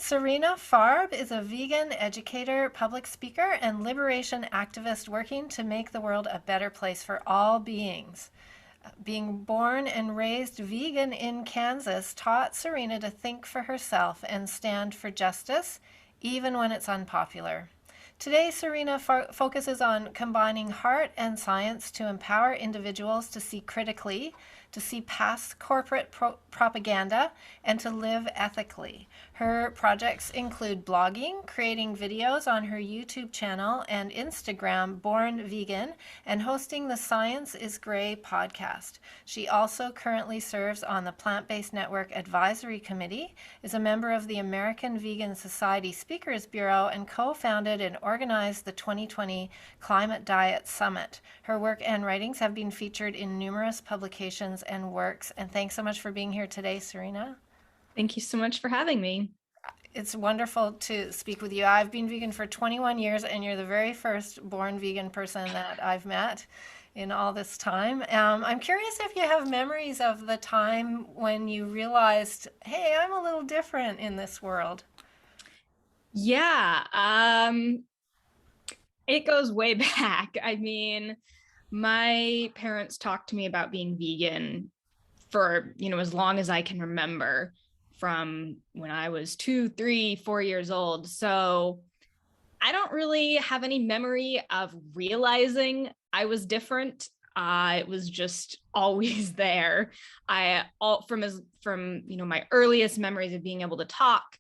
Sarina Farb is a vegan educator, public speaker, and liberation activist working to make the world a better place for all beings. Being born and raised vegan in Kansas taught Sarina to think for herself and stand for justice, even when it's unpopular. Today, Sarina focuses on combining heart and science to empower individuals to see critically, to see past corporate propaganda, and to live ethically. Her projects include blogging, creating videos on her YouTube channel and Instagram, Born Vegan, and hosting the Science is Gray podcast. She also currently serves on the Plant-Based Network Advisory Committee, is a member of the American Vegan Society Speakers Bureau, and co-founded and organized the 2020 Climate Diet Summit. Her work and writings have been featured in numerous publications and works. And thanks so much for being here today, Sarina. Thank you so much for having me. It's wonderful to speak with you. I've been vegan for 21 years, and you're the very first born vegan person that I've met in all this time. I'm curious if you have memories of the time when you realized, hey, I'm a little different in this world. Yeah, it goes way back. I mean, my parents talked to me about being vegan for, as long as I can remember, from when I was 2, 3, 4 years old. So I don't really have any memory of realizing I was different. It was just always there. From my earliest memories of being able to talk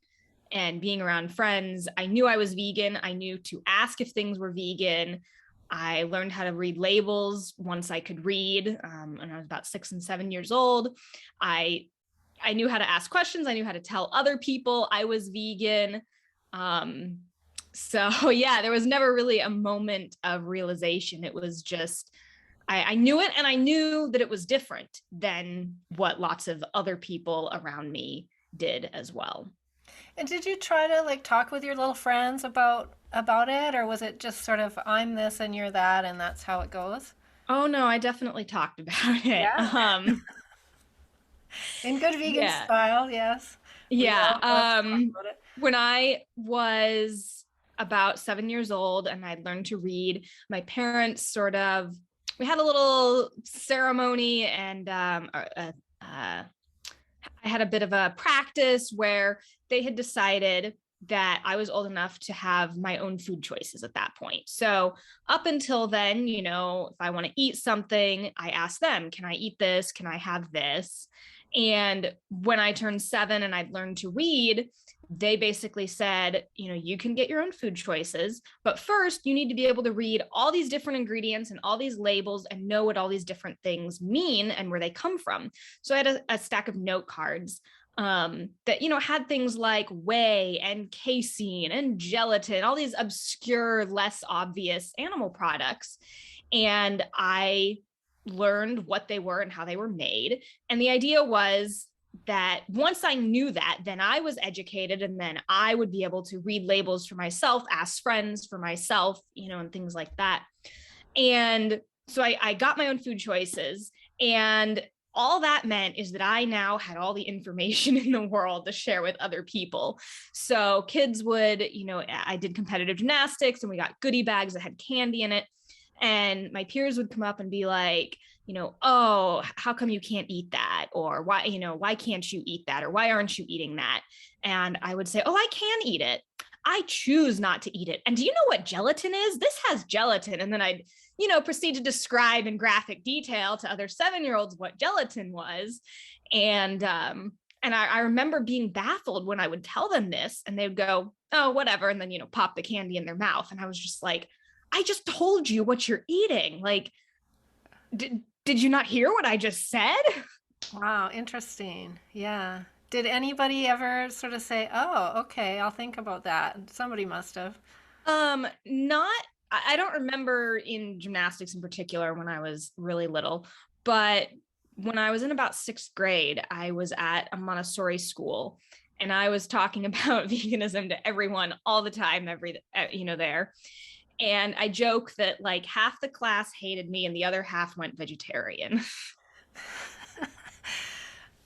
and being around friends, I knew I was vegan. I knew to ask if things were vegan. I learned how to read labels once I could read, when I was about 6 and 7 years old. I knew how to ask questions. I knew how to tell other people I was vegan. So yeah, there was never really a moment of realization. It was just, I knew it, and I knew that it was different than what lots of other people around me did as well. And did you try to talk with your little friends about it, or was it just sort of I'm this and you're that and that's how it goes? Oh no, I definitely talked about it. Yeah. In good vegan Yeah. style, yes. We Yeah. love to talk about it. When I was about 7 years old and I'd learned to read, my parents we had a little ceremony, and I had a bit of a practice where they had decided that I was old enough to have my own food choices at that point. So up until then, if I want to eat something, I ask them, can I eat this? Can I have this? And when I turned 7 and I'd learned to read, they basically said, you can get your own food choices, but first you need to be able to read all these different ingredients and all these labels and know what all these different things mean and where they come from. So I had a stack of note cards that, had things like whey and casein and gelatin, all these obscure, less obvious animal products. And I learned what they were and how they were made. And the idea was that once I knew that, then I was educated, and then I would be able to read labels for myself, ask friends for myself, and things like that. And so I got my own food choices, and all that meant is that I now had all the information in the world to share with other people. So kids would, I did competitive gymnastics, and we got goodie bags that had candy in it. And my peers would come up and be like, oh, how come you can't eat that? Or why can't you eat that? Or why aren't you eating that? And I would say, oh, I can eat it. I choose not to eat it. And do you know what gelatin is? This has gelatin. And then I'd, proceed to describe in graphic detail to other 7-year-olds what gelatin was. And I remember being baffled when I would tell them this, and they'd go, oh, whatever. And then, pop the candy in their mouth. And I was just like, I just told you what you're eating. Like, did you not hear what I just said? Wow, interesting. Yeah. Did anybody ever sort of say, oh, okay, I'll think about that? Somebody must have. Not, I don't remember in gymnastics in particular when I was really little, but when I was in about 6th grade, I was at a Montessori school, and I was talking about veganism to everyone all the time, there. And I joke that like half the class hated me and the other half went vegetarian.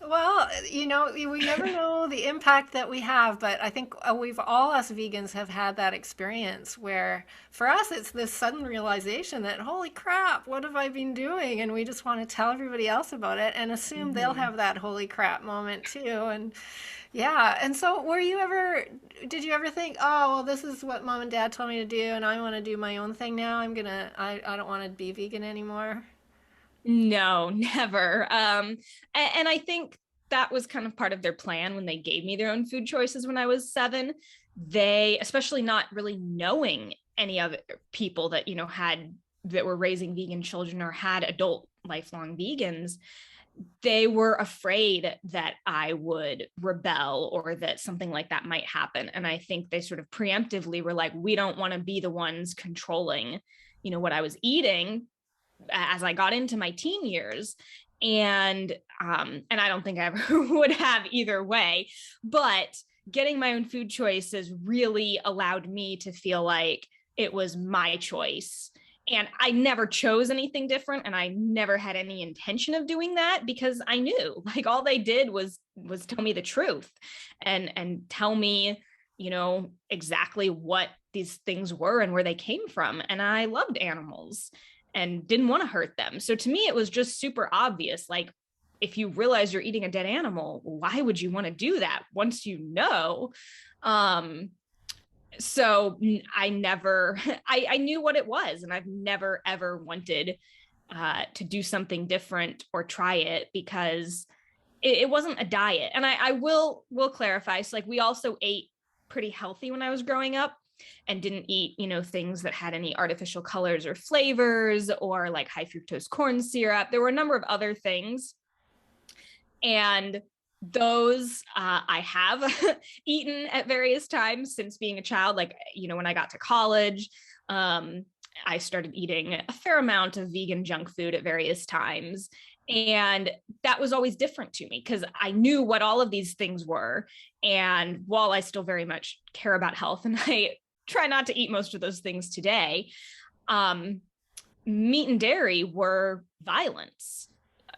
Well, you know, we never know the impact that we have, but I think we've all, us vegans, have had that experience where for us it's this sudden realization that, holy crap, what have I been doing? And we just want to tell everybody else about it and assume they'll Mhm. have that holy crap moment too. And yeah, and so did you ever think, oh, well, this is what mom and dad told me to do, and I want to do my own thing now. I don't want to be vegan anymore. No, never. And I think that was kind of part of their plan when they gave me their own food choices when I was 7. They, especially not really knowing any other people that, had that were raising vegan children or had adult lifelong vegans, they were afraid that I would rebel or that something like that might happen. And I think they sort of preemptively were like, we don't want to be the ones controlling, what I was eating as I got into my teen years. And I don't think I ever would have either way, but getting my own food choices really allowed me to feel like it was my choice. And I never chose anything different, and I never had any intention of doing that, because I knew, like, all they did was tell me the truth and tell me, exactly what these things were and where they came from. And I loved animals and didn't want to hurt them. So to me, it was just super obvious. Like, if you realize you're eating a dead animal, why would you want to do that once you know? So I never, I knew what it was, and I've never ever wanted to do something different or try it, because it wasn't a diet. And I will clarify. So, like, we also ate pretty healthy when I was growing up and didn't eat, things that had any artificial colors or flavors or like high fructose corn syrup. There were a number of other things. And those I have eaten at various times since being a child. Like, when I got to college, I started eating a fair amount of vegan junk food at various times. And that was always different to me because I knew what all of these things were. And while I still very much care about health, and I try not to eat most of those things today, um, meat and dairy were violence.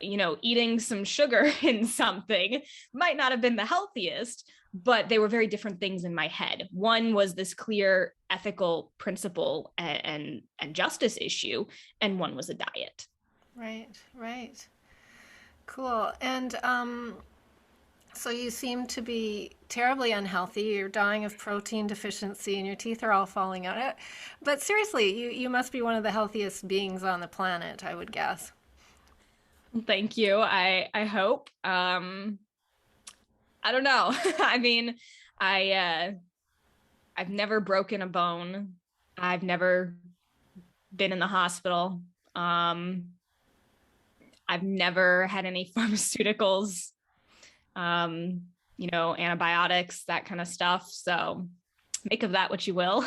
Eating some sugar in something might not have been the healthiest, but they were very different things in my head. One was this clear ethical principle and justice issue, and one was a diet. Right, right. Cool. And so you seem to be terribly unhealthy. You're dying of protein deficiency and your teeth are all falling out. But seriously, you must be one of the healthiest beings on the planet, I would guess. Thank you. I hope. I don't know. I mean, I I've never broken a bone. I've never been in the hospital. I've never had any pharmaceuticals, antibiotics, that kind of stuff. So make of that what you will.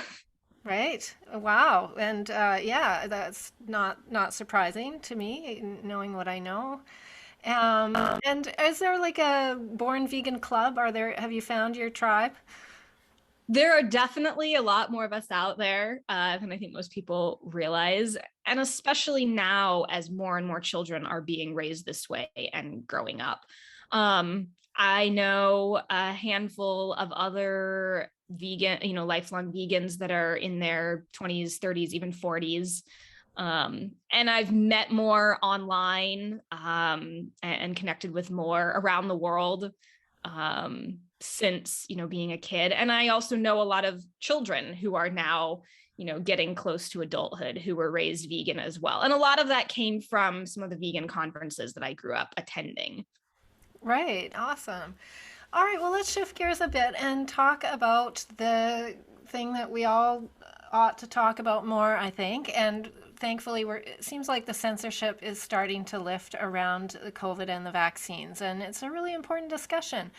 Right. Wow. And yeah, that's not surprising to me, knowing what I know. And is there like a Born Vegan Club? Have you found your tribe? There are definitely a lot more of us out there than I think most people realize. And especially now, as more and more children are being raised this way and growing up. I know a handful of other vegan, lifelong vegans that are in their 20s, 30s, even 40s. And I've met more online and connected with more around the world since, being a kid. And I also know a lot of children who are now, getting close to adulthood, who were raised vegan as well. And a lot of that came from some of the vegan conferences that I grew up attending. Right. Awesome. All right. Well, let's shift gears a bit and talk about the thing that we all ought to talk about more, I think. And thankfully, it seems like the censorship is starting to lift around the COVID and the vaccines. And it's a really important discussion.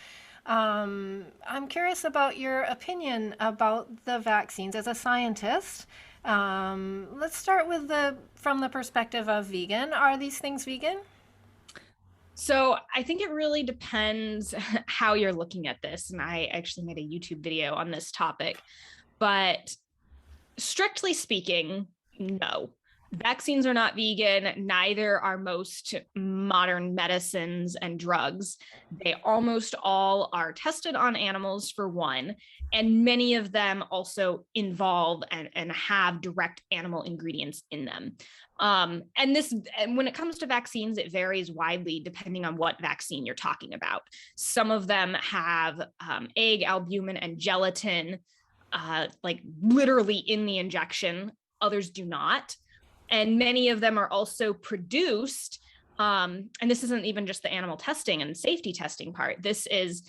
I'm curious about your opinion about the vaccines as a scientist. Let's start with from the perspective of vegan. Are these things vegan? So I think it really depends how you're looking at this. And I actually made a YouTube video on this topic, but strictly speaking, no. Vaccines are not vegan, neither are most modern medicines and drugs. They almost all are tested on animals, for one, and many of them also involve and have direct animal ingredients in them. And when it comes to vaccines, it varies widely depending on what vaccine you're talking about. Some of them have egg, albumin, and gelatin, like literally in the injection. Others do not. And many of them are also produced. And this isn't even just the animal testing and safety testing part. This is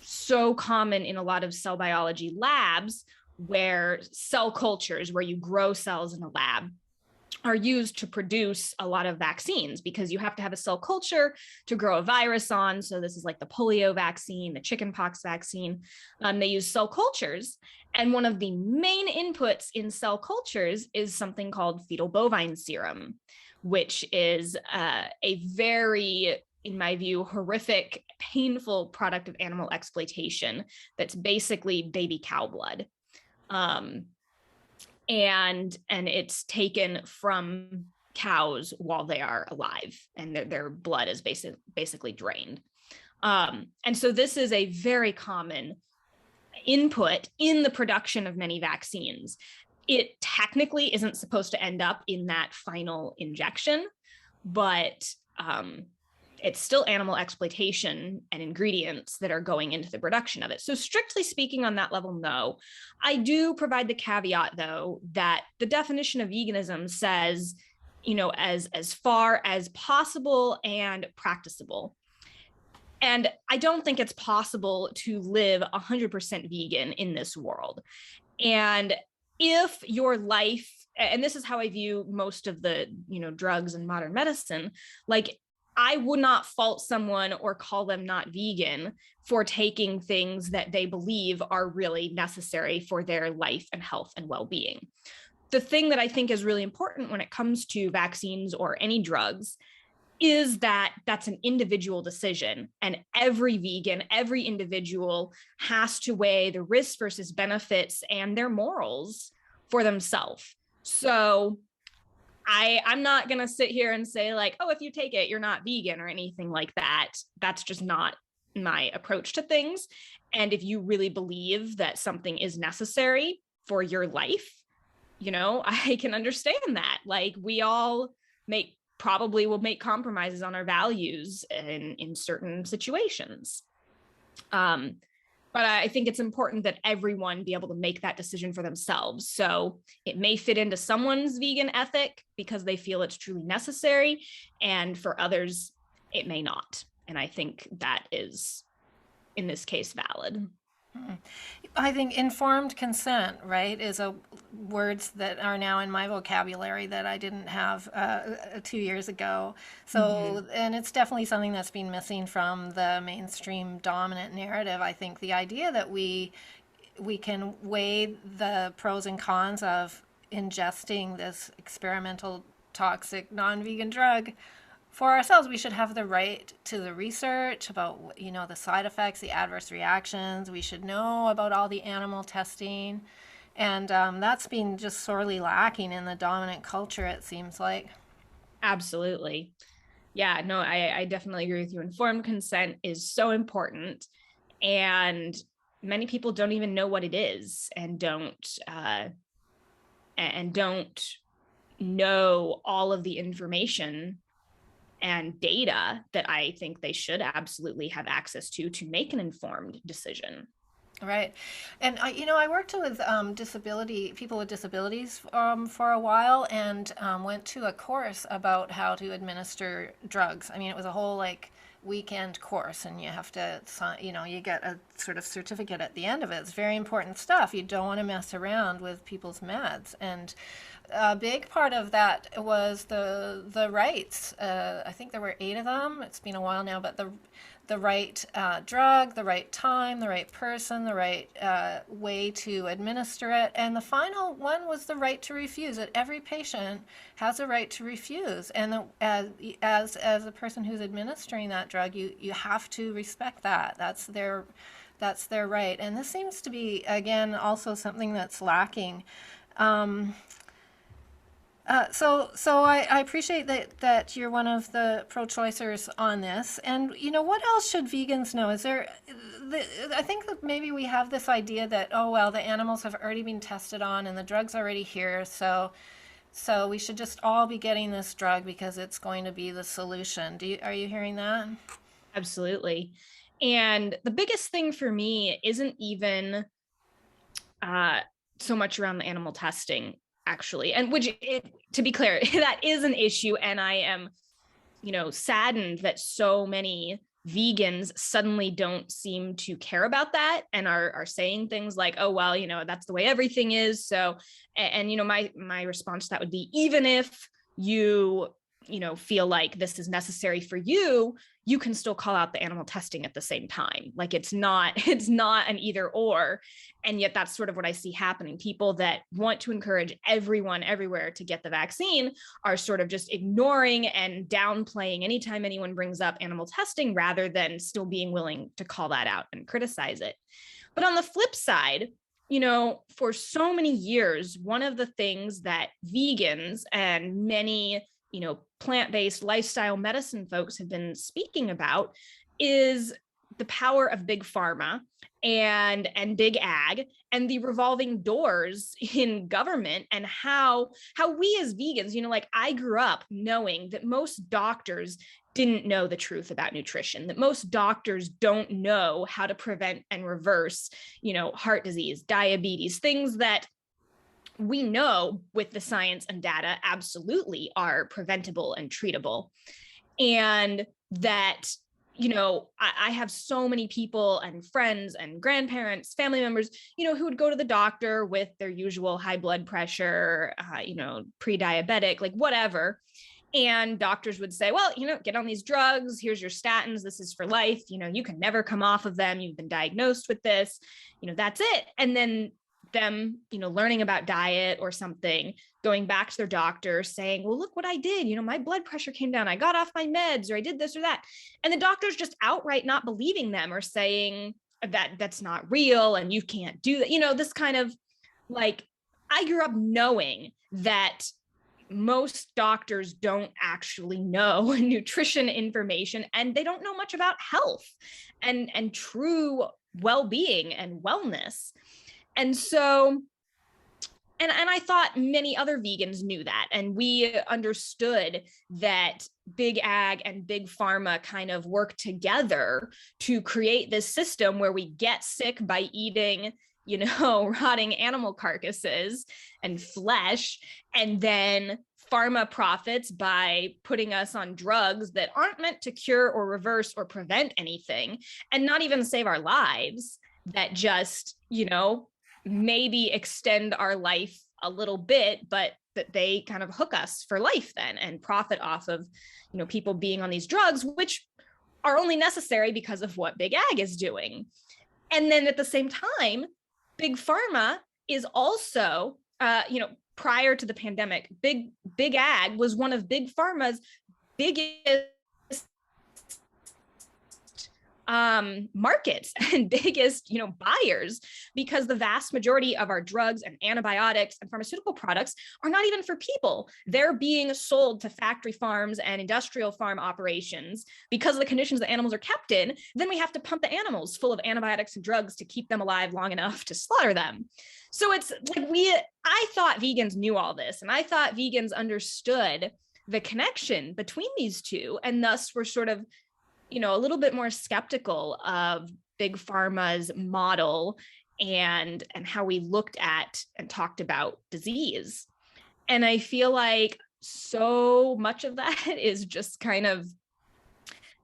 so common in a lot of cell biology labs, where cell cultures, where you grow cells in a lab, are used to produce a lot of vaccines, because you have to have a cell culture to grow a virus on. So this is like the polio vaccine, the chickenpox vaccine. They use cell cultures. And one of the main inputs in cell cultures is something called fetal bovine serum, which is a very, in my view, horrific, painful product of animal exploitation that's basically baby cow blood. And it's taken from cows while they are alive, and their blood is basically drained. And so this is a very common input in the production of many vaccines. It technically isn't supposed to end up in that final injection, but it's still animal exploitation and ingredients that are going into the production of it. So strictly speaking on that level, no. I do provide the caveat, though, that the definition of veganism says, as far as possible and practicable. And I don't think it's possible to live 100% vegan in this world. And if your life, and this is how I view most of the, drugs and modern medicine, like, I would not fault someone or call them not vegan for taking things that they believe are really necessary for their life and health and well-being. The thing that I think is really important when it comes to vaccines or any drugs is that that's an individual decision, and every vegan, every individual has to weigh the risks versus benefits and their morals for themselves. So I'm not going to sit here and say like, oh, if you take it, you're not vegan or anything like that. That's just not my approach to things. And if you really believe that something is necessary for your life, I can understand that. Like, we all probably will make compromises on our values in certain situations. But I think it's important that everyone be able to make that decision for themselves. So it may fit into someone's vegan ethic because they feel it's truly necessary, and for others, it may not. And I think that is, in this case, valid. I think informed consent, right, is words that are now in my vocabulary that I didn't have 2 years ago. So, and it's definitely something that's been missing from the mainstream dominant narrative. I think the idea that we can weigh the pros and cons of ingesting this experimental toxic non-vegan drug for ourselves. We should have the right to the research about, the side effects, the adverse reactions. We should know about all the animal testing. And that's been just sorely lacking in the dominant culture, it seems like. Absolutely. Yeah, no, I definitely agree with you. Informed consent is so important. And many people don't even know what it is, and don't know all of the information and data that I think they should absolutely have access to make an informed decision. Right. And I worked with people with disabilities for a while, and went to a course about how to administer drugs. I mean, it was a whole weekend course, and you have to you get a sort of certificate at the end of it. It's very important stuff. You don't want to mess around with people's meds. And a big part of that was the rights. I think there were 8 of them. It's been a while now, but the right drug, the right time, the right person, the right way to administer it. And the final one was the right to refuse. That every patient has a right to refuse. And as a person who's administering that drug, you have to respect that. That's their right. And this seems to be, again, also something that's lacking. So I appreciate that you're one of the pro-choicers on this. And what else should vegans know? Is there, I think that maybe we have this idea that, oh well, the animals have already been tested on and the drug's already here, so we should just all be getting this drug because it's going to be the solution. Are you hearing that? Absolutely. And the biggest thing for me isn't even so much around the animal testing, actually, and to be clear, that is an issue. And I am, saddened that so many vegans suddenly don't seem to care about that and are saying things like, oh, well, that's the way everything is. So, and my response to that would be, even if you feel like this is necessary for you, you can still call out the animal testing at the same time. Like it's not an either or. And yet that's sort of what I see happening. People that want to encourage everyone everywhere to get the vaccine are sort of just ignoring and downplaying anytime anyone brings up animal testing, rather than still being willing to call that out and criticize it. But on the flip side, for so many years, one of the things that vegans and many plant-based lifestyle medicine folks have been speaking about is the power of big pharma and big ag and the revolving doors in government, and how we as vegans, like I grew up knowing that most doctors didn't know the truth about nutrition, that most doctors don't know how to prevent and reverse, heart disease, diabetes, things that we know with the science and data absolutely are preventable and treatable. And that, I have so many people and friends and grandparents, family members, who would go to the doctor with their usual high blood pressure, pre-diabetic, like whatever. And doctors would say, well, get on these drugs. Here's your statins. This is for life. You can never come off of them. You've been diagnosed with this, that's it. And then them, learning about diet or something, going back to their doctor saying, well, look what I did. My blood pressure came down. I got off my meds, or I did this or that. And the doctor's just outright not believing them or saying that that's not real and you can't do that. This kind of like, I grew up knowing that most doctors don't actually know nutrition information, and they don't know much about health and true well-being and wellness. And so, and I thought many other vegans knew that, and we understood that big ag and big pharma kind of work together to create this system where we get sick by eating, rotting animal carcasses and flesh, and then pharma profits by putting us on drugs that aren't meant to cure or reverse or prevent anything, and not even save our lives, that just, maybe extend our life a little bit, but that they kind of hook us for life then and profit off of, people being on these drugs, which are only necessary because of what big ag is doing. And then at the same time, big pharma is also, prior to the pandemic, big ag was one of big pharma's biggest markets and biggest, buyers, because the vast majority of our drugs and antibiotics and pharmaceutical products are not even for people. They're being sold to factory farms and industrial farm operations because of the conditions the animals are kept in. Then we have to pump the animals full of antibiotics and drugs to keep them alive long enough to slaughter them. So it's like I thought vegans knew all this, and I thought vegans understood the connection between these two, and thus were sort of a little bit more skeptical of big pharma's model and how we looked at and talked about disease. And I feel like so much of that is just kind of,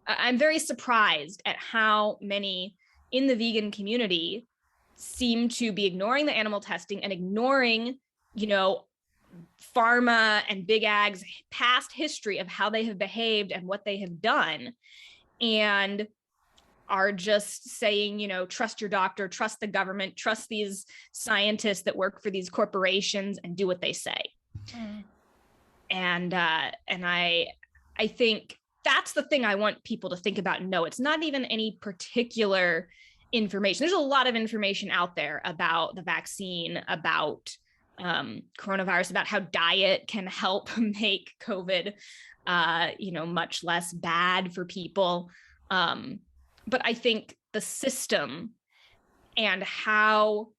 I'm very surprised at how many in the vegan community seem to be ignoring the animal testing and ignoring, pharma and big ag's past history of how they have behaved and what they have done, and are just saying, trust your doctor, trust the government, trust these scientists that work for these corporations and do what they say. And I think that's the thing I want people to think about. No, it's not even any particular information. There's a lot of information out there about the vaccine, about coronavirus, about how diet can help make COVID, much less bad for people. But I think the system and how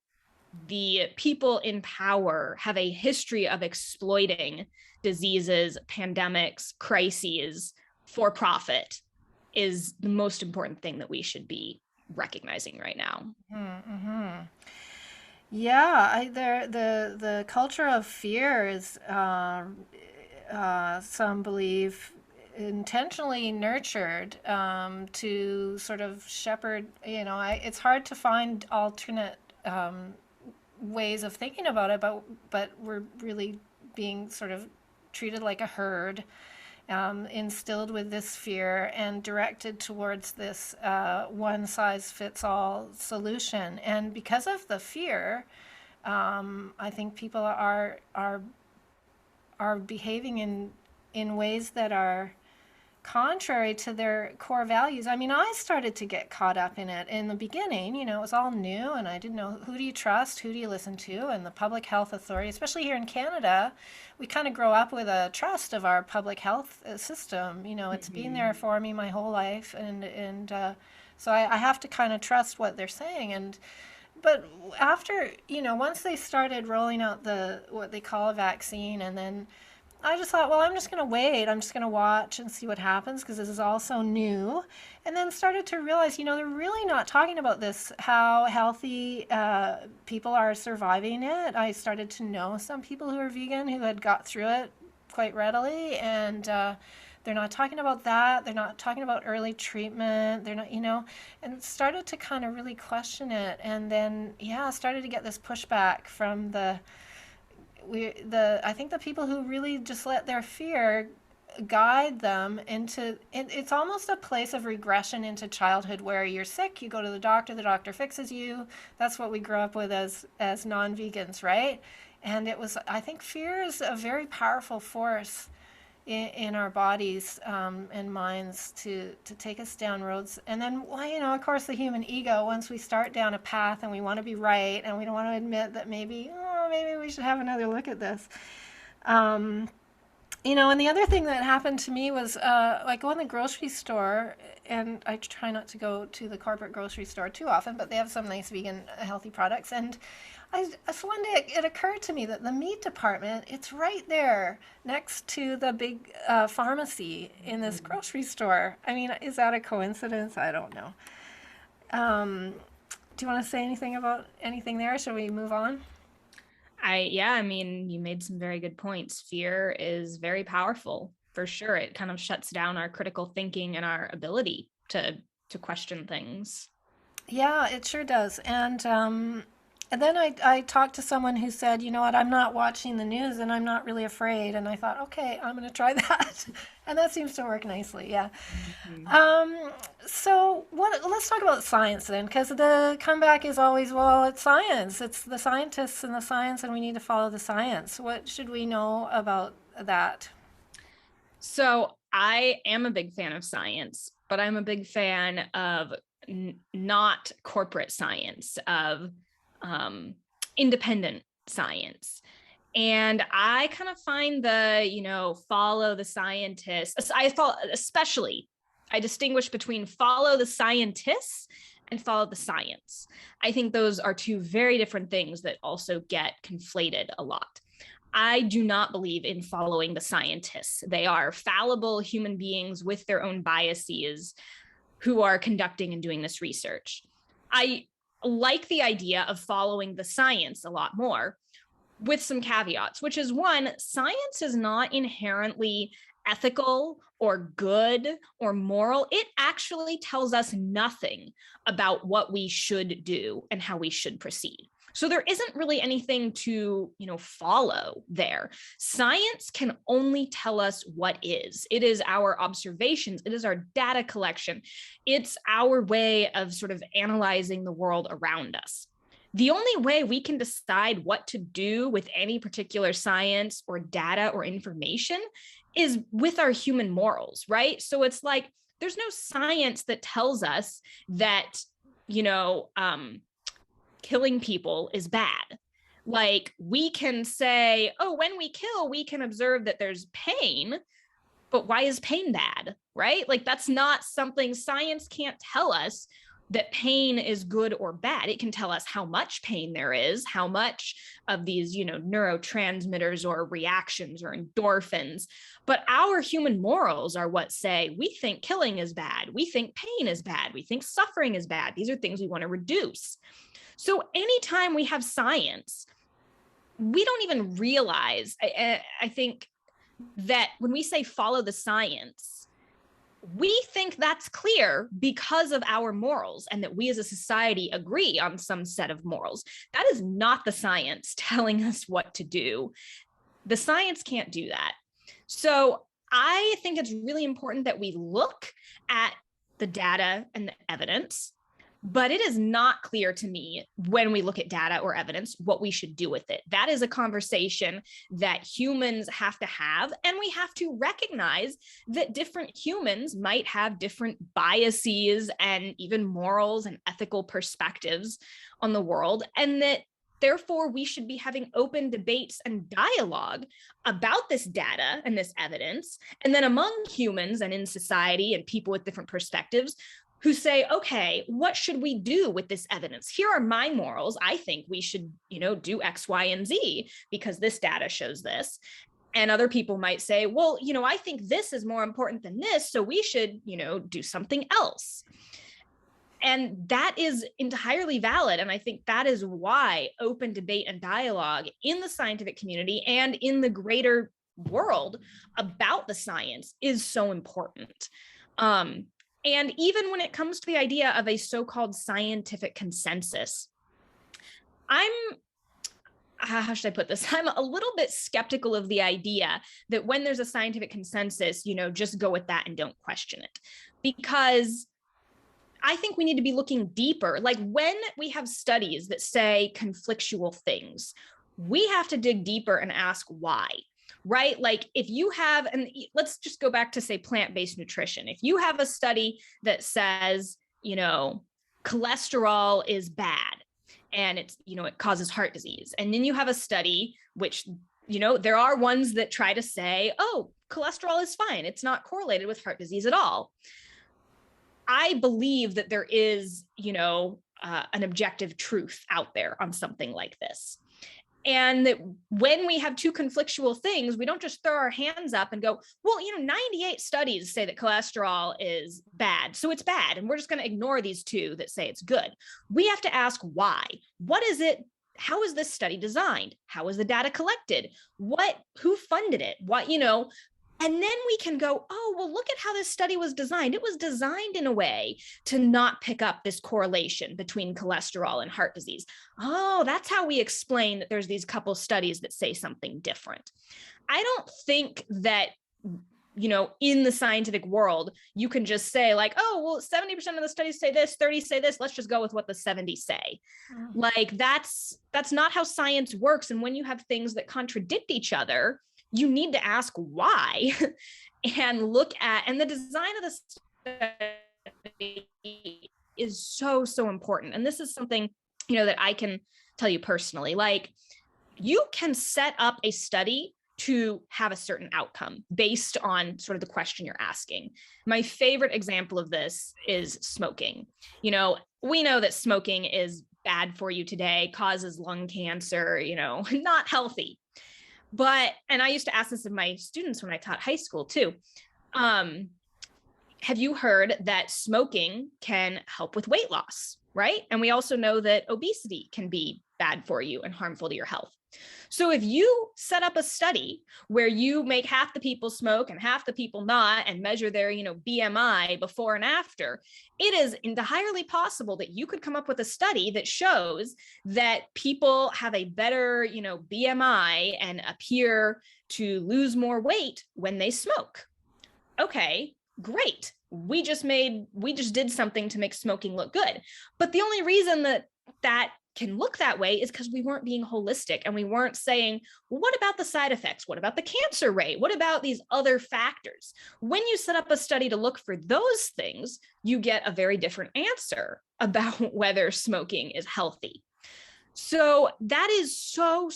the people in power have a history of exploiting diseases, pandemics, crises for profit is the most important thing that we should be recognizing right now. Mm-hmm. Yeah, the culture of fear is, some believe, intentionally nurtured to sort of shepherd. It's hard to find alternate ways of thinking about it, but we're really being sort of treated like a herd, instilled with this fear and directed towards this one size fits all solution. And because of the fear, I think people are behaving in ways that are contrary to their core values. I mean, I started to get caught up in it in the beginning. It was all new, and I didn't know, who do you trust, who do you listen to, and the public health authority, especially here in Canada, we kind of grow up with a trust of our public health system. It's been there for me my whole life, and so I have to kind of trust what they're saying. But after, once they started rolling out what they call a vaccine, and then I just thought, well, I'm just going to wait. I'm just going to watch and see what happens, because this is all so new. And then started to realize, they're really not talking about this, how healthy people are surviving it. I started to know some people who are vegan who had got through it quite readily, and they're not talking about that. They're not talking about early treatment. They're not, and started to kind of really question it. And then, started to get this pushback from I think the people who really just let their fear guide them into it's almost a place of regression into childhood, where you're sick, you go to the doctor fixes you. That's what we grew up with as non-vegans, right? And I think fear is a very powerful force in our bodies and minds to take us down roads. And then, well, of course, the human ego, once we start down a path and we want to be right, and we don't want to admit that maybe we should have another look at this. And the other thing that happened to me was like go in the grocery store, and I try not to go to the corporate grocery store too often, but they have some nice vegan healthy products. And so one day it occurred to me that the meat department, it's right there next to the big pharmacy in this grocery store. I mean, is that a coincidence? I don't know. Do you want to say anything about anything there? Should we move on? I mean, you made some very good points. Fear is very powerful, for sure. It kind of shuts down our critical thinking and our ability to question things. Yeah, it sure does. And then I talked to someone who said, you know what, I'm not watching the news and I'm not really afraid. And I thought, okay, I'm going to try that. And that seems to work nicely. Yeah. So let's talk about science then, because the comeback is always, well, it's science. It's the scientists and the science, and we need to follow the science. What should we know about that? So I am a big fan of science, but I'm a big fan of not corporate science, of independent science. And I kind of find follow the scientists. I distinguish between follow the scientists and follow the science. I think those are two very different things that also get conflated a lot. I do not believe in following the scientists. They are fallible human beings with their own biases who are conducting and doing this research. I like the idea of following the science a lot more, with some caveats, which is one, science is not inherently ethical or good or moral. It actually tells us nothing about what we should do and how we should proceed. So there isn't really anything to, follow there. Science can only tell us what is. It is our observations. It is our data collection. It's our way of sort of analyzing the world around us. The only way we can decide what to do with any particular science or data or information is with our human morals, right? So it's like, there's no science that tells us that, killing people is bad. Like, we can say, oh, when we kill, we can observe that there's pain, but why is pain bad, right? Like, that's not something science can't tell us, that pain is good or bad. It can tell us how much pain there is, how much of these, neurotransmitters or reactions or endorphins. But our human morals are what say, we think killing is bad. We think pain is bad. We think suffering is bad. These are things we want to reduce. So anytime we have science, we don't even realize, I think, that when we say follow the science, we think that's clear because of our morals and that we as a society agree on some set of morals. That is not the science telling us what to do. The science can't do that. So I think it's really important that we look at the data and the evidence, but it is not clear to me when we look at data or evidence what we should do with it. That is a conversation that humans have to have, and we have to recognize that different humans might have different biases and even morals and ethical perspectives on the world, and that therefore we should be having open debates and dialogue about this data and this evidence, and then among humans and in society and people with different perspectives who say, okay, what should we do with this evidence? Here are my morals. I think we should, do X, Y, and Z because this data shows this. And other people might say, well, I think this is more important than this, so we should, do something else. And that is entirely valid. And I think that is why open debate and dialogue in the scientific community and in the greater world about the science is so important. And even when it comes to the idea of a so-called scientific consensus, how should I put this? I'm a little bit skeptical of the idea that when there's a scientific consensus, just go with that and don't question it. Because I think we need to be looking deeper. Like, when we have studies that say conflictual things, we have to dig deeper and ask why. Right? Like, if you have, and let's just go back to, say, plant-based nutrition. If you have a study that says, cholesterol is bad and it's, it causes heart disease. And then you have a study which, there are ones that try to say, oh, cholesterol is fine. It's not correlated with heart disease at all. I believe that there is, an objective truth out there on something like this. And that when we have two conflictual things, we don't just throw our hands up and go, well, 98 studies say that cholesterol is bad, so it's bad, and we're just going to ignore these two that say it's good. We have to ask why. What is it? How is this study designed? How is the data collected? Who funded it? And then we can go, oh, well, look at how this study was designed. It was designed in a way to not pick up this correlation between cholesterol and heart disease. Oh, that's how we explain that there's these couple studies that say something different. I don't think that, in the scientific world, you can just say like, oh, well, 70% of the studies say this, 30 say this, let's just go with what the 70 say. Like, that's not how science works. And when you have things that contradict each other, you need to ask why and look at, and the design of the study is so, so important. And this is something, that I can tell you personally. Like, you can set up a study to have a certain outcome based on sort of the question you're asking. My favorite example of this is smoking. We know that smoking is bad for you today, causes lung cancer, not healthy. And I used to ask this of my students when I taught high school too. Have you heard that smoking can help with weight loss, right? And we also know that obesity can be bad for you and harmful to your health. So if you set up a study where you make half the people smoke and half the people not, and measure their, BMI before and after, it is entirely possible that you could come up with a study that shows that people have a better, BMI and appear to lose more weight when they smoke. Okay, great. We just did something to make smoking look good. But the only reason that can look that way is because we weren't being holistic, and we weren't saying, well, what about the side effects? What about the cancer rate? What about these other factors? When you set up a study to look for those things, you get a very different answer about whether smoking is healthy. So that is so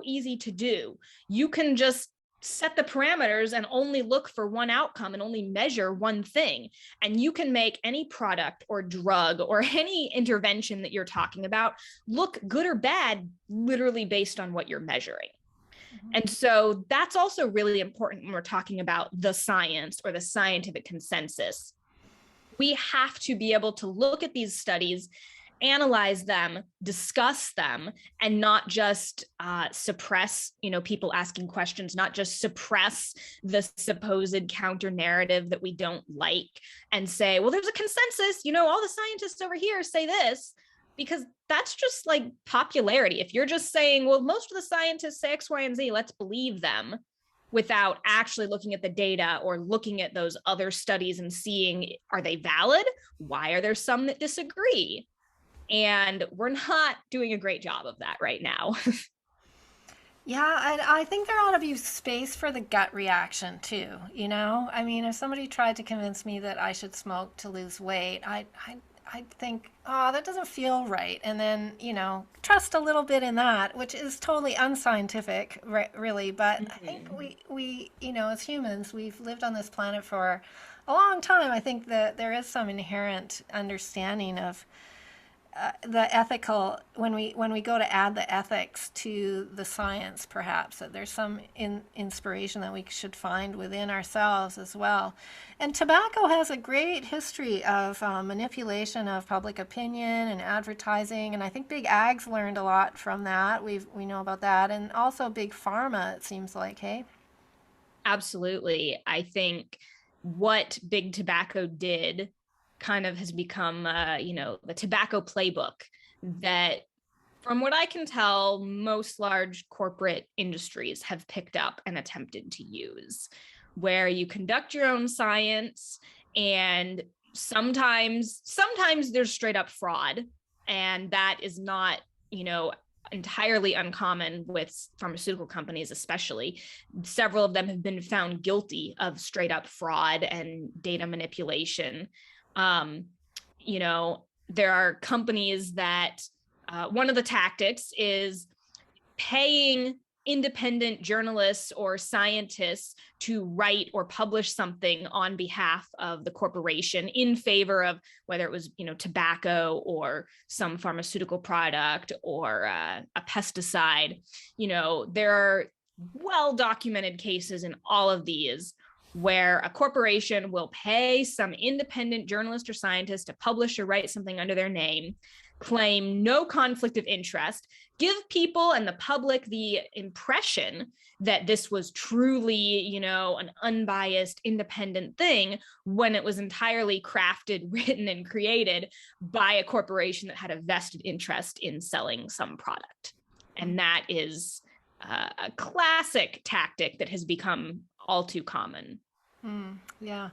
easy to do. You can just set the parameters and only look for one outcome and only measure one thing. And you can make any product or drug or any intervention that you're talking about look good or bad, literally based on what you're measuring. And so that's also really important when we're talking about the science or the scientific consensus. We have to be able to look at these studies, analyze them, discuss them, and not just suppress, people asking questions, not just suppress the supposed counter narrative that we don't like and say, well, there's a consensus, all the scientists over here say this, because that's just like popularity. If you're just saying, well, most of the scientists say X, Y, and Z, let's believe them, without actually looking at the data or looking at those other studies and seeing, are they valid? Why are there some that disagree? And we're not doing a great job of that right now. Yeah, and I think there ought to be space for the gut reaction too. I mean, if somebody tried to convince me that I should smoke to lose weight, I'd think, oh, that doesn't feel right. And then, trust a little bit in that, which is totally unscientific, really. But I think we, as humans, we've lived on this planet for a long time. I think that there is some inherent understanding of the ethical, when we go to add the ethics to the science, perhaps that there's some inspiration that we should find within ourselves as well. And tobacco has a great history of manipulation of public opinion and advertising, and I think big ag's learned a lot from that. We know about that, and also big pharma, it seems like. Hey, absolutely. I think what big tobacco did kind of has become, the tobacco playbook that, from what I can tell, most large corporate industries have picked up and attempted to use, where you conduct your own science, and sometimes there's straight up fraud, and that is not, entirely uncommon with pharmaceutical companies, especially. Several of them have been found guilty of straight up fraud and data manipulation. There are companies that one of the tactics is paying independent journalists or scientists to write or publish something on behalf of the corporation in favor of whether it was, tobacco or some pharmaceutical product or a pesticide. There are well-documented cases in all of these where a corporation will pay some independent journalist or scientist to publish or write something under their name, claim no conflict of interest, give people and the public the impression that this was truly, an unbiased, independent thing, when it was entirely crafted, written, and created by a corporation that had a vested interest in selling some product. And that is a classic tactic that has become all too common. Yeah.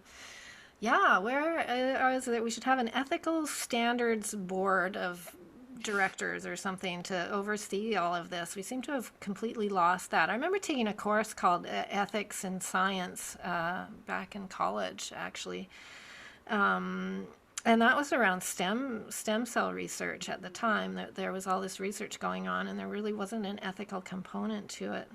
Yeah, where is it? We should have an ethical standards board of directors or something to oversee all of this. We seem to have completely lost that. I remember taking a course called Ethics in Science back in college, actually. And that was around stem cell research at the time. That there was all this research going on, and there really wasn't an ethical component to it.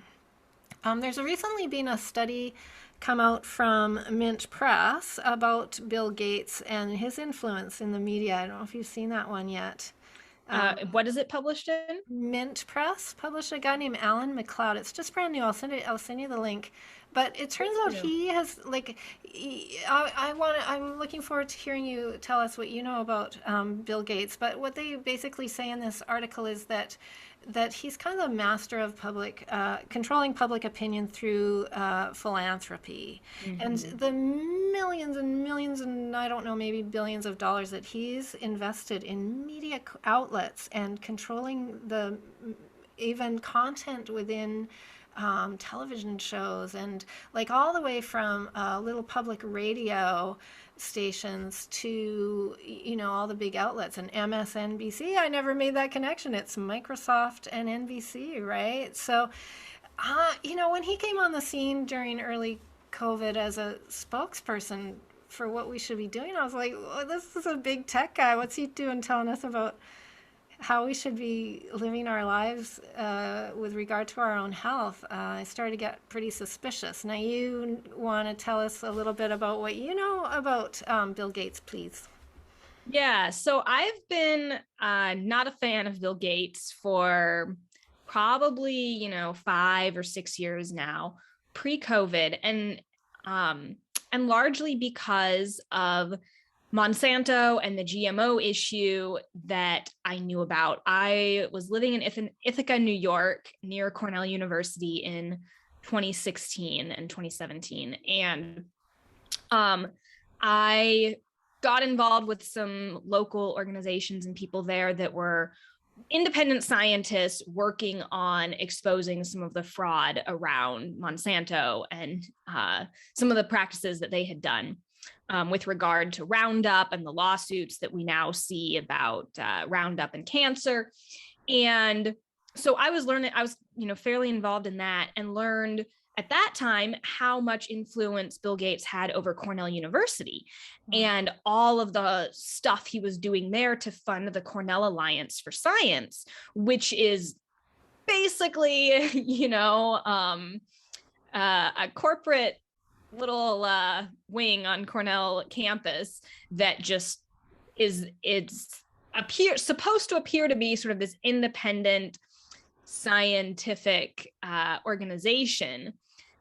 There's recently been a study come out from Mint Press about Bill Gates and his influence in the media. I don't know if you've seen that one yet. What is it published in? Mint Press published a guy named Alan McLeod. It's just brand new. I'll send you the link. But it turns out he has I'm looking forward to hearing you tell us what you know about Bill Gates. But what they basically say in this article is that he's kind of a master of controlling public opinion through philanthropy. And the millions and millions and I don't know, maybe billions of dollars that he's invested in media outlets and controlling the even content within television shows, and like all the way from little public radio stations to all the big outlets and MSNBC. I never made that connection. It's Microsoft and NBC, right? So when he came on the scene during early COVID as a spokesperson for what we should be doing, I was like, well, this is a big tech guy. What's he doing telling us about how we should be living our lives with regard to our own health, I started to get pretty suspicious. Now, you want to tell us a little bit about what you know about Bill Gates, please? Yeah, so I've been not a fan of Bill Gates for probably, 5 or 6 years now, pre-COVID, and largely because of Monsanto and the GMO issue that I knew about. I was living in Ithaca, New York, near Cornell University in 2016 and 2017, and I got involved with some local organizations and people there that were independent scientists working on exposing some of the fraud around Monsanto and some of the practices that they had done with regard to Roundup and the lawsuits that we now see about Roundup and cancer. And so I was fairly involved in that, and learned at that time how much influence Bill Gates had over Cornell University and all of the stuff he was doing there to fund the Cornell Alliance for Science, which is basically, a corporate little wing on Cornell campus that just supposed to appear to be sort of this independent scientific organization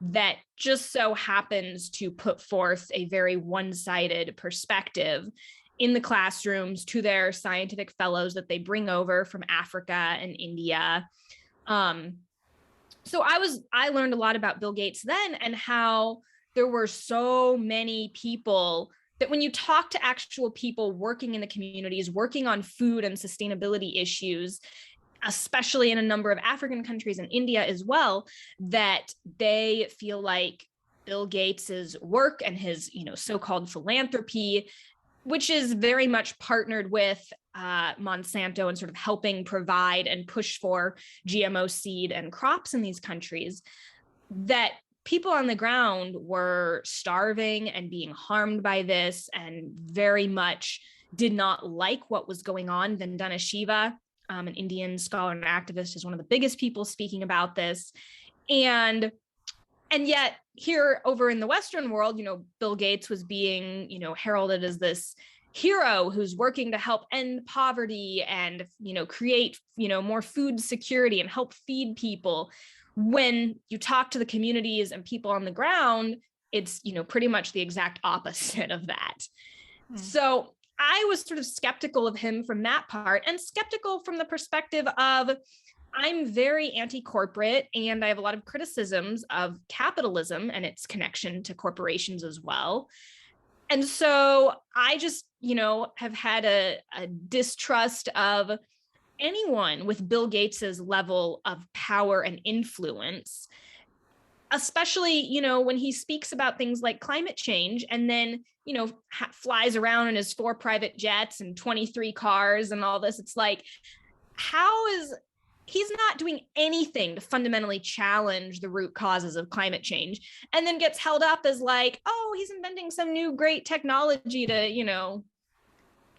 that just so happens to put forth a very one-sided perspective in the classrooms to their scientific fellows that they bring over from Africa and India. So I learned a lot about Bill Gates then, and how there were so many people that when you talk to actual people working in the communities, working on food and sustainability issues, especially in a number of African countries and India as well, that they feel like Bill Gates's work and his, so-called philanthropy, which is very much partnered with Monsanto and sort of helping provide and push for GMO seed and crops in these countries, that people on the ground were starving and being harmed by this, and very much did not like what was going on. Vandana Shiva, an Indian scholar and activist, is one of the biggest people speaking about this. And yet here over in the Western world, Bill Gates was being, heralded as this hero who's working to help end poverty and, create, more food security and help feed people. When you talk to the communities and people on the ground, it's, pretty much the exact opposite of that. So I was sort of skeptical of him from that part, and skeptical from the perspective of, I'm very anti-corporate, and I have a lot of criticisms of capitalism and its connection to corporations as well. And so I just, have had a distrust of anyone with Bill Gates's level of power and influence, especially, when he speaks about things like climate change and then, flies around in his 4 private jets and 23 cars and all this. It's like, he's not doing anything to fundamentally challenge the root causes of climate change, and then gets held up as like, oh, he's inventing some new great technology to,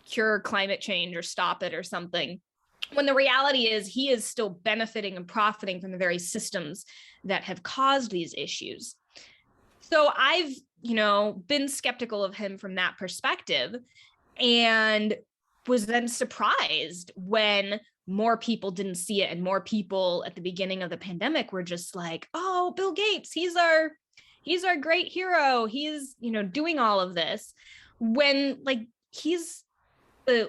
cure climate change or stop it or something. When the reality is he is still benefiting and profiting from the very systems that have caused these issues. So I've, been skeptical of him from that perspective, and was then surprised when more people didn't see it, and more people at the beginning of the pandemic were just like, oh, Bill Gates, he's our great hero. He's, doing all of this, when he's I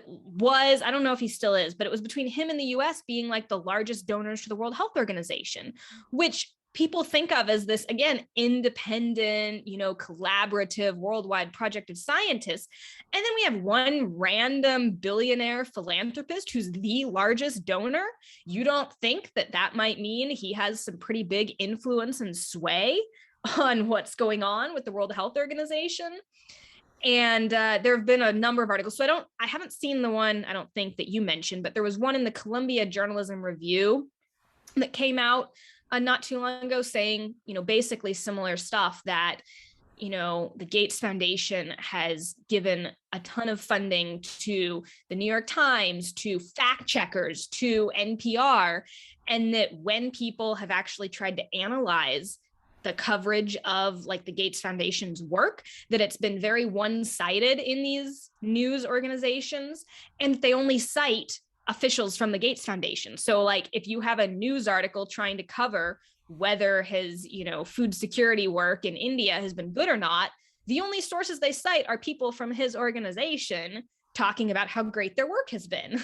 don't know if he still is, but it was between him and the US being like the largest donors to the World Health Organization, which people think of as this, again, independent, collaborative worldwide project of scientists. And then we have one random billionaire philanthropist who's the largest donor. You don't think that might mean he has some pretty big influence and sway on what's going on with the World Health Organization? And there have been a number of articles. So I haven't seen the one, I don't think, that you mentioned, but there was one in the Columbia Journalism Review that came out not too long ago saying, basically similar stuff, that, the Gates Foundation has given a ton of funding to the New York Times, to fact checkers, to NPR, and that when people have actually tried to analyze the coverage of like the Gates Foundation's work, that it's been very one-sided in these news organizations, and they only cite officials from the Gates Foundation. So like if you have a news article trying to cover whether his, food security work in India has been good or not, the only sources they cite are people from his organization talking about how great their work has been.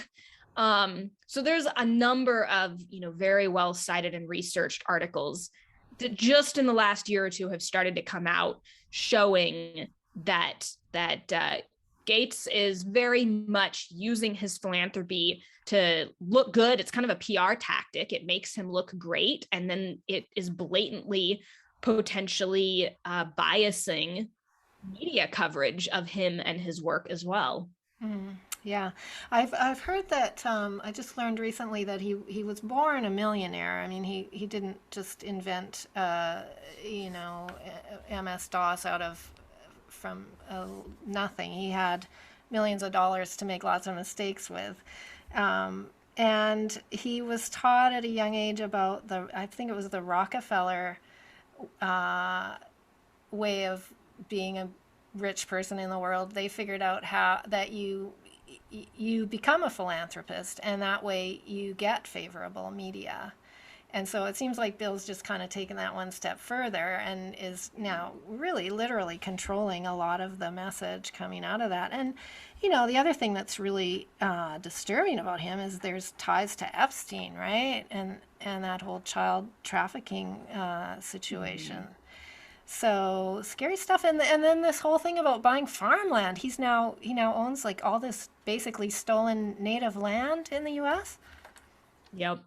So there's a number of, very well cited and researched articles that just in the last year or two have started to come out showing that Gates is very much using his philanthropy to look good. It's kind of a PR tactic. It makes him look great. And then it is blatantly, potentially biasing media coverage of him and his work as well. Yeah, I've heard that. I just learned recently that he was born a millionaire. I mean, he didn't just invent MS-DOS from nothing. He had millions of dollars to make lots of mistakes with. And he was taught at a young age about I think it was the Rockefeller way of being a rich person in the world. They figured out how that you become a philanthropist, and that way you get favorable media. And so it seems like Bill's just kind of taken that one step further and is now really literally controlling a lot of the message coming out of that. And, the other thing that's really disturbing about him is there's ties to Epstein, right? And that whole child trafficking situation. So scary stuff. And then this whole thing about buying farmland. He now owns like all this basically stolen native land in the U.S. Yep.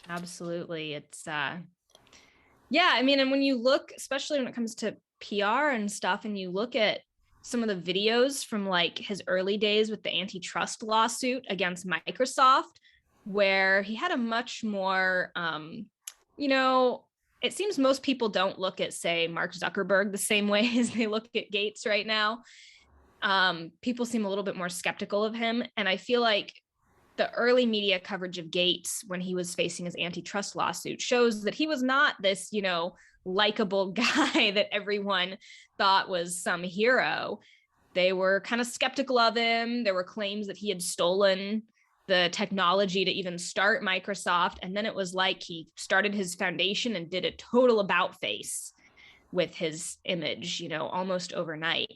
Absolutely. It's yeah, I mean, and when you look, especially when it comes to PR and stuff, and you look at some of the videos from like his early days with the antitrust lawsuit against Microsoft, where he had a much more it seems most people don't look at, say, Mark Zuckerberg the same way as they look at Gates right now. People seem a little bit more skeptical of him. And I feel like the early media coverage of Gates when he was facing his antitrust lawsuit shows that he was not this, likable guy that everyone thought was some hero. They were kind of skeptical of him. There were claims that he had stolen the technology to even start Microsoft. And then it was like he started his foundation and did a total about face with his image, almost overnight.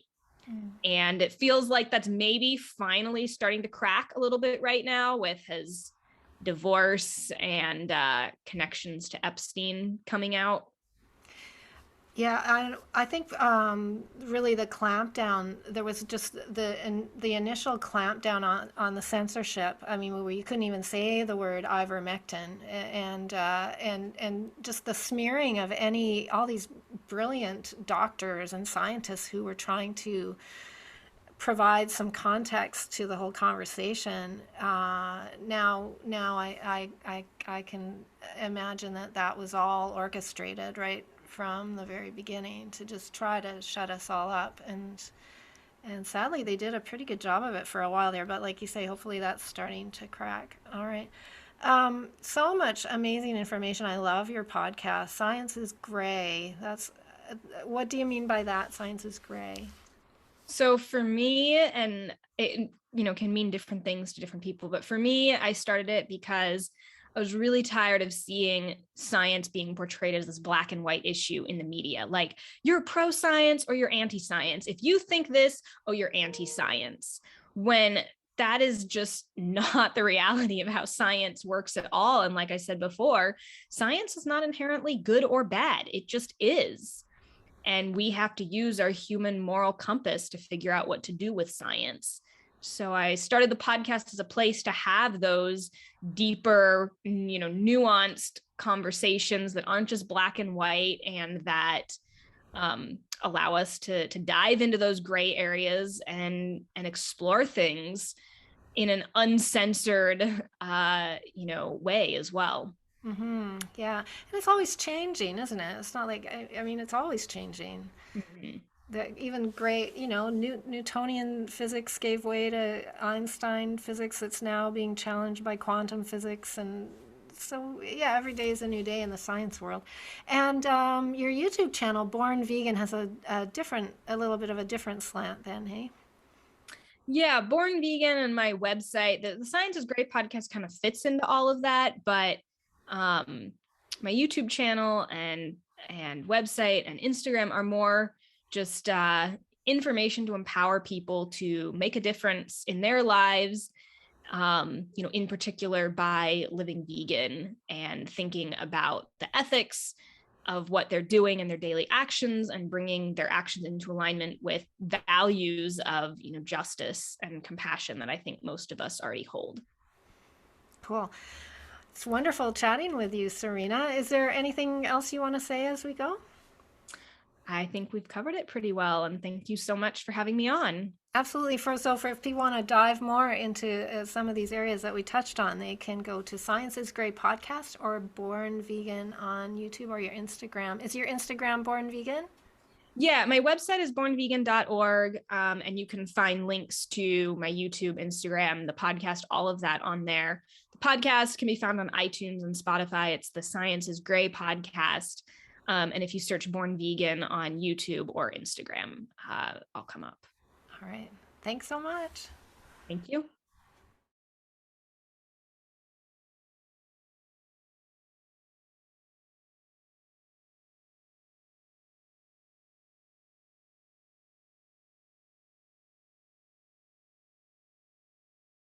And it feels like that's maybe finally starting to crack a little bit right now with his divorce and connections to Epstein coming out. Yeah, I think really the clampdown, there was just the initial clampdown on the censorship. I mean, where you couldn't even say the word ivermectin, and just the smearing of all these brilliant doctors and scientists who were trying to provide some context to the whole conversation. Now I can imagine that was all orchestrated, right, from the very beginning to just try to shut us all up. And sadly, they did a pretty good job of it for a while there. But like you say, hopefully that's starting to crack. All right. So much amazing information. I love your podcast. Science is gray. What do you mean by that? Science is gray. So for me, and it can mean different things to different people, but for me, I started it because I was really tired of seeing science being portrayed as this black and white issue in the media. Like, you're pro-science or you're anti-science. If you think this, oh, you're anti-science. When that is just not the reality of how science works at all. And like I said before, science is not inherently good or bad. It just is. And we have to use our human moral compass to figure out what to do with science. So I started the podcast as a place to have those deeper, nuanced conversations that aren't just black and white, and that allow us to dive into those gray areas and explore things in an uncensored, way as well. Yeah. And it's always changing, isn't it? It's not like, I mean, it's always changing. Mm-hmm. even great, Newtonian physics gave way to Einstein physics that's now being challenged by quantum physics. And so, yeah, every day is a new day in the science world. And your YouTube channel, Born Vegan, has a little bit of a different slant then, hey? Yeah, Born Vegan and my website, the Science is Great podcast kind of fits into all of that, but my YouTube channel and website and Instagram are more just information to empower people to make a difference in their lives, in particular by living vegan and thinking about the ethics of what they're doing in their daily actions and bringing their actions into alignment with values of, justice and compassion that I think most of us already hold. Cool. It's wonderful chatting with you, Sarina. Is there anything else you want to say as we go? I think we've covered it pretty well, and thank you so much for having me on. Absolutely. For if people want to dive more into some of these areas that we touched on, they can go to Science is Great podcast or Born Vegan on YouTube or your Instagram. Is your Instagram Born Vegan? Yeah, my website is bornvegan.org, and you can find links to my YouTube, Instagram, the podcast, all of that on there. The podcast can be found on iTunes and Spotify. It's the Science is Gray podcast. And if you search Born Vegan on YouTube or Instagram, I'll come up. All right. Thanks so much. Thank you.